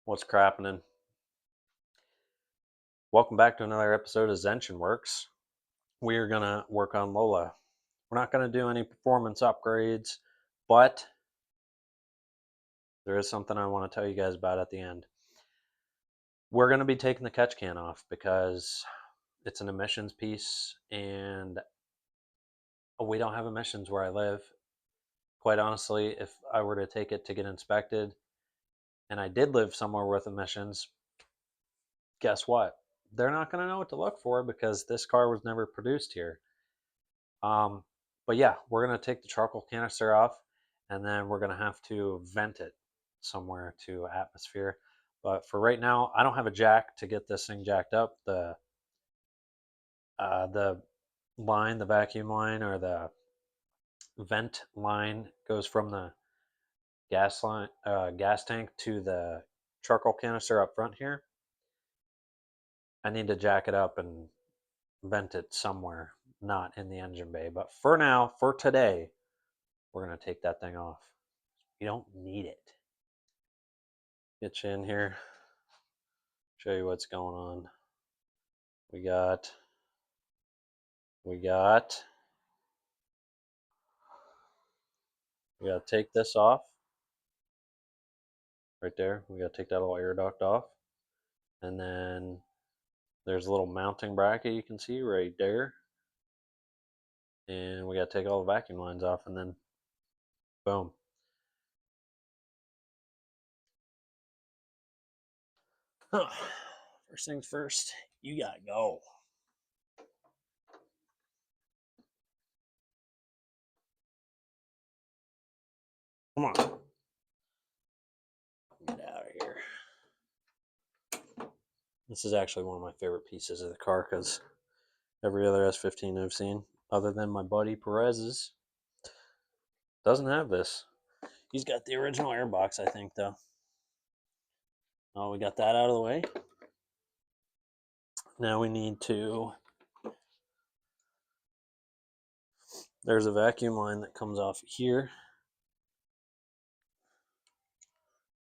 What's crappening? Welcome back to another episode of Zenshin Works. We are going to work on Lola. We're not going to do any performance upgrades, but there is something I want to tell you guys about at the end. We're going to be taking the catch can off because it's an emissions piece and we don't have emissions where I live. Quite honestly, if I were to take it to get inspected and I did live somewhere with emissions, guess what? They're not going to know what to look for because this car was never produced here. But yeah, we're going to take the charcoal canister off and then we're going to have to vent it somewhere to atmosphere. But for right now, I don't have a jack to get this thing jacked up. The line, the vacuum line or the vent line goes from the gas tank to the charcoal canister up front here. I need to jack it up and vent it somewhere, not in the engine bay. But for now, for today, we're going to take that thing off. You don't need it. Get you in here, show you what's going on. We got to take this off right there. We got to take that little air duct off, and then there's a little mounting bracket you can see right there, and we got to take all the vacuum lines off, and then boom. First things first, you gotta go. Come on. Get out of here. This is actually one of my favorite pieces of the car because every other S15 I've seen, other than my buddy Perez's, doesn't have this. He's got the original airbox, I think, though. Oh, we got that out of the way. Now we need to... There's a vacuum line that comes off here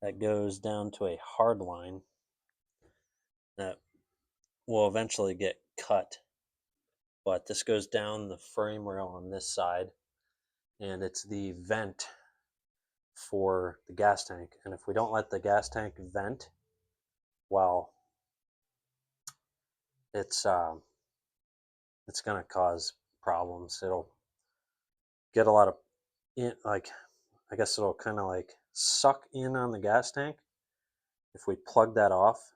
that goes down to a hard line that will eventually get cut. But this goes down the frame rail on this side, and it's the vent for the gas tank. And if we don't let the gas tank vent, well, it's going to cause problems. It'll get a lot of, I guess it'll kind of like suck in on the gas tank if we plug that off,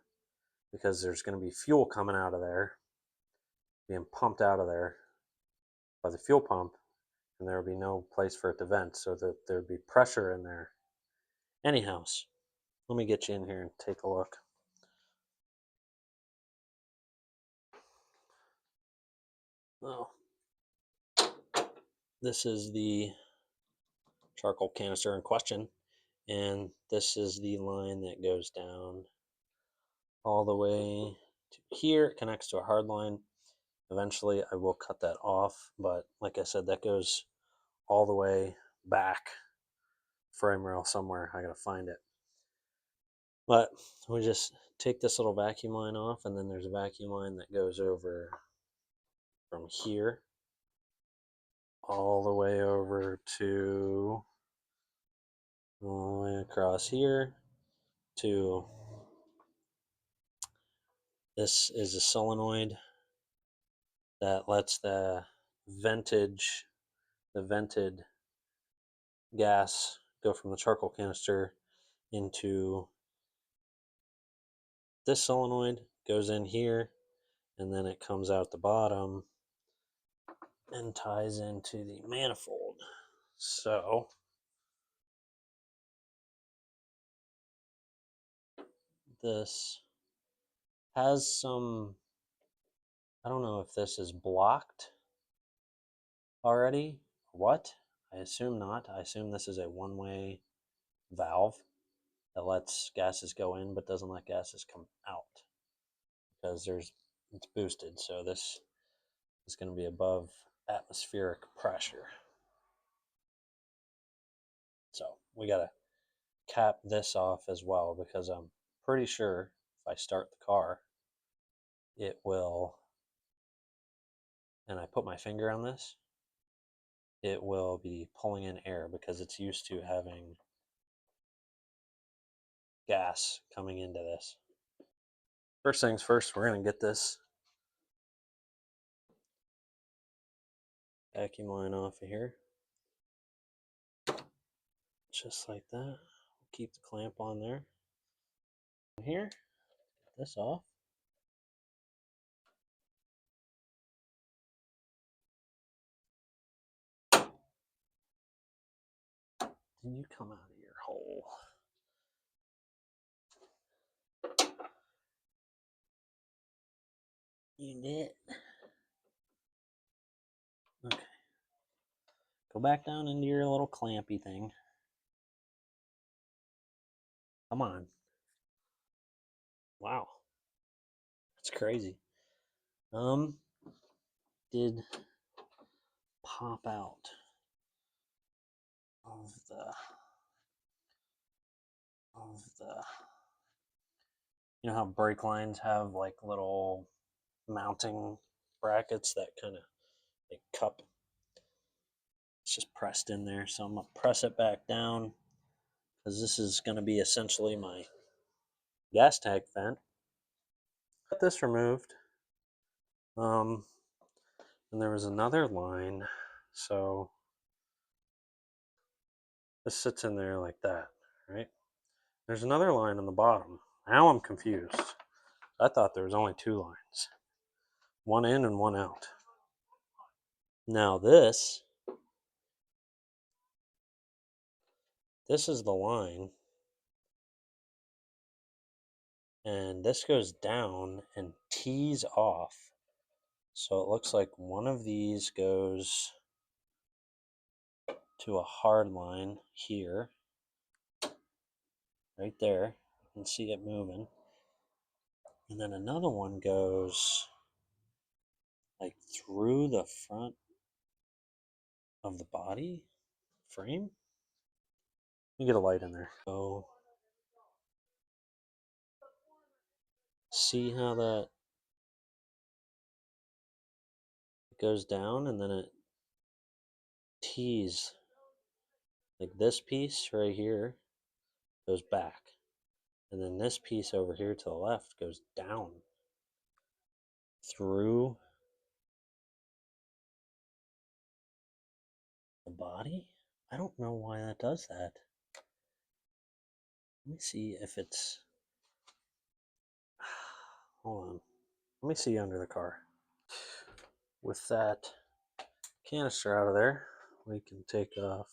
because there's going to be fuel coming out of there, being pumped out of there by the fuel pump, and there will be no place for it to vent, so that there'd be pressure in there. Anyhow, let me get you in here and take a look. Oh, this is the charcoal canister in question, and this is the line that goes down all the way to here. It connects to a hard line. Eventually I will cut that off, but like I said, that goes all the way back frame rail somewhere. I gotta find it. But we just take this little vacuum line off, and then there's a vacuum line that goes over from here all the way over to all the way across here to this is a solenoid that lets the vented gas go from the charcoal canister into this solenoid, goes in here, and then it comes out the bottom and ties into the manifold. So this has some, I don't know if this is blocked already or what. I assume not. I assume this is a one-way valve that lets gases go in but doesn't let gases come out, because it's boosted, so this is going to be above atmospheric pressure. So we got to cap this off as well, because I'm pretty sure if I start the car, it will, and I put my finger on this, it will be pulling in air because it's used to having gas coming into this. First things first, we're going to get this vacuum line off of here. Just like that. Keep the clamp on there. Here, get this off. Then you come out of your hole. You did. Okay. Go back down into your little clampy thing. Come on. Wow. That's crazy. Did pop out of the you know how brake lines have like little mounting brackets that kind of like cup. It's just pressed in there, so I'm gonna press it back down because this is going to be essentially my gas tank vent. Got this removed. And there was another line, so this sits in there like that, right? There's another line on the bottom. Now I'm confused. I thought there was only two lines, one in and one out. Now this is the line, and this goes down and tees off. So it looks like one of these goes to a hard line here, right there. You can see it moving. And then another one goes like through the front of the body frame. Let me get a light in there. So see how that goes down and then it tees like this piece right here goes back. And then this piece over here to the left goes down through the body. I don't know why that does that. Let me see if it's... Hold on. Let me see under the car. With that canister out of there, we can take off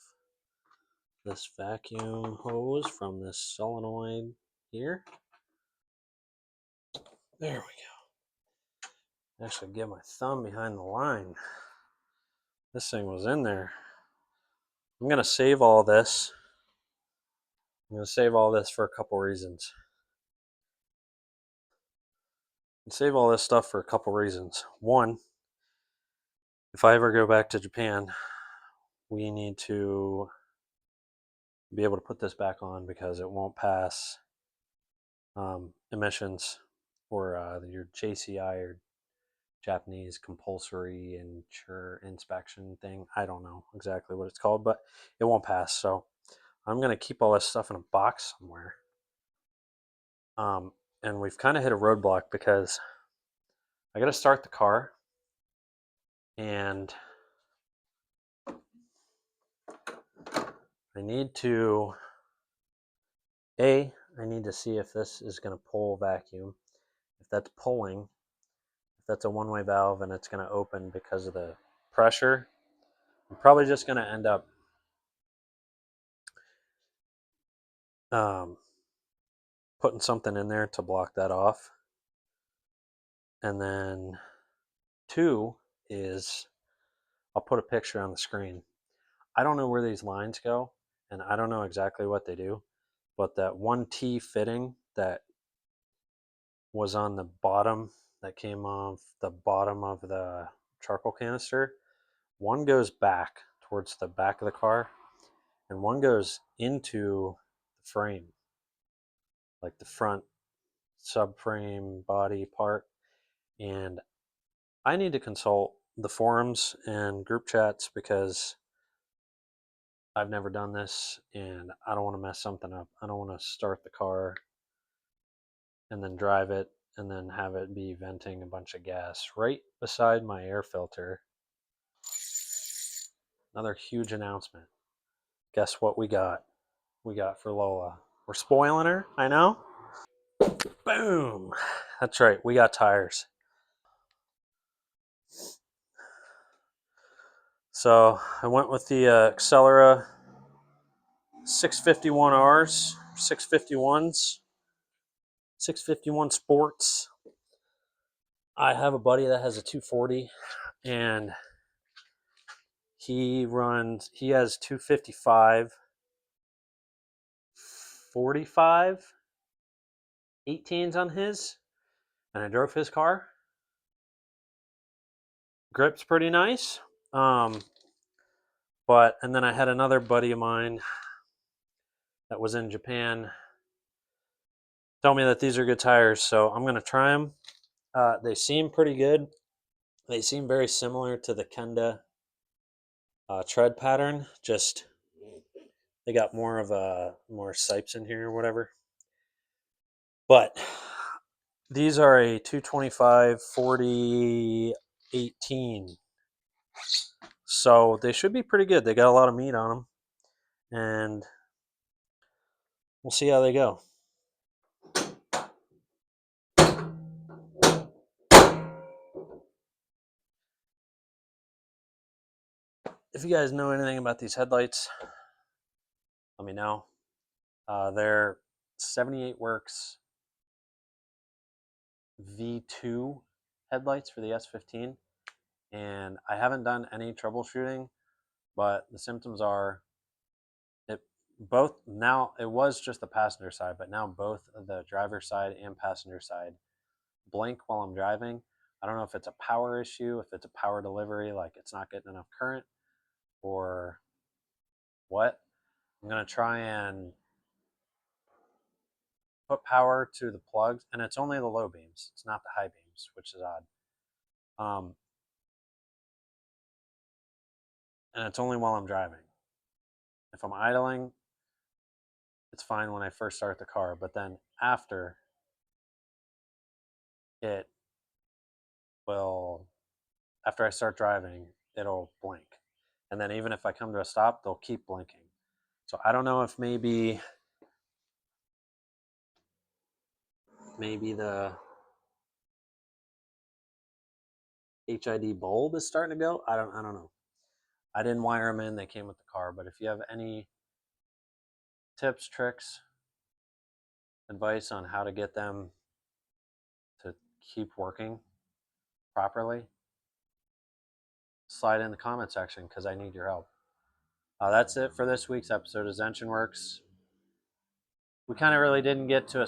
this vacuum hose from this solenoid here. There we go. Actually get my thumb behind the line. This thing was in there. I'm going to save all this. I'm going to save all this for a couple reasons. And save all this stuff for a couple reasons. One, if I ever go back to Japan, we need to be able to put this back on because it won't pass emissions or your JCI or Japanese compulsory inspection thing. I don't know exactly what it's called, but it won't pass. So I'm going to keep all this stuff in a box somewhere. And we've kind of hit a roadblock because I got to start the car and I need to, I need to see if this is going to pull vacuum. If that's pulling, if that's a one-way valve and it's going to open because of the pressure, I'm probably just going to end up putting something in there to block that off. And then two is I'll put a picture on the screen. I don't know where these lines go, and I don't know exactly what they do, but that one T fitting that was on the bottom, that came off the bottom of the charcoal canister, one goes back towards the back of the car, and one goes into the frame, like the front subframe body part, and I need to consult the forums and group chats because I've never done this and I don't want to mess something up. I don't want to start the car and then drive it and then have it be venting a bunch of gas right beside my air filter. Another huge announcement. Guess what we got? We got for Lola. We're spoiling her, I know. Boom. That's right, we got tires. So I went with the ACCELERA 651Rs, 651s, 651 Sports. I have a buddy that has a 240 and he has 255, 45, 18s on his, and I drove his car. Grip's pretty nice. And then I had another buddy of mine that was in Japan tell me that these are good tires, so I'm gonna try them. They seem pretty good. They seem very similar to the Kenda tread pattern, just they got more of more sipes in here or whatever. But these are a 225 40 18, so they should be pretty good. They got a lot of meat on them, and we'll see how they go. If you guys know anything about these headlights, let me know. They're 78 Works V2 headlights for the S15, and I haven't done any troubleshooting, but the symptoms are it both now. It was just the passenger side, but now both the driver's side and passenger side blink while I'm driving. I don't know if it's a power issue, if it's a power delivery, like it's not getting enough current, or what. I'm gonna try and put power to the plugs, and it's only the low beams. It's not the high beams, which is odd. And it's only while I'm driving. If I'm idling, it's fine when I first start the car, but then after, it will, after I start driving, it'll blink. And then even if I come to a stop, they'll keep blinking. So I don't know if maybe the HID bulb is starting to go. I don't know. I didn't wire them in. They came with the car. But if you have any tips, tricks, advice on how to get them to keep working properly, slide in the comment section because I need your help. That's it for this week's episode of Zenshin Works. We kind of really didn't get to a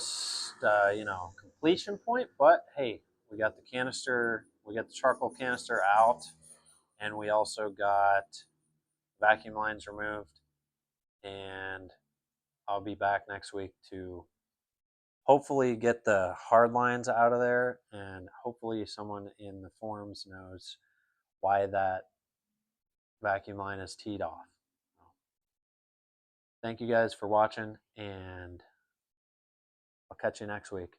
completion point, but hey, we got the canister, we got the charcoal canister out, and we also got vacuum lines removed. And I'll be back next week to hopefully get the hard lines out of there, and hopefully someone in the forums knows why that vacuum line is teed off. Thank you guys for watching, and I'll catch you next week.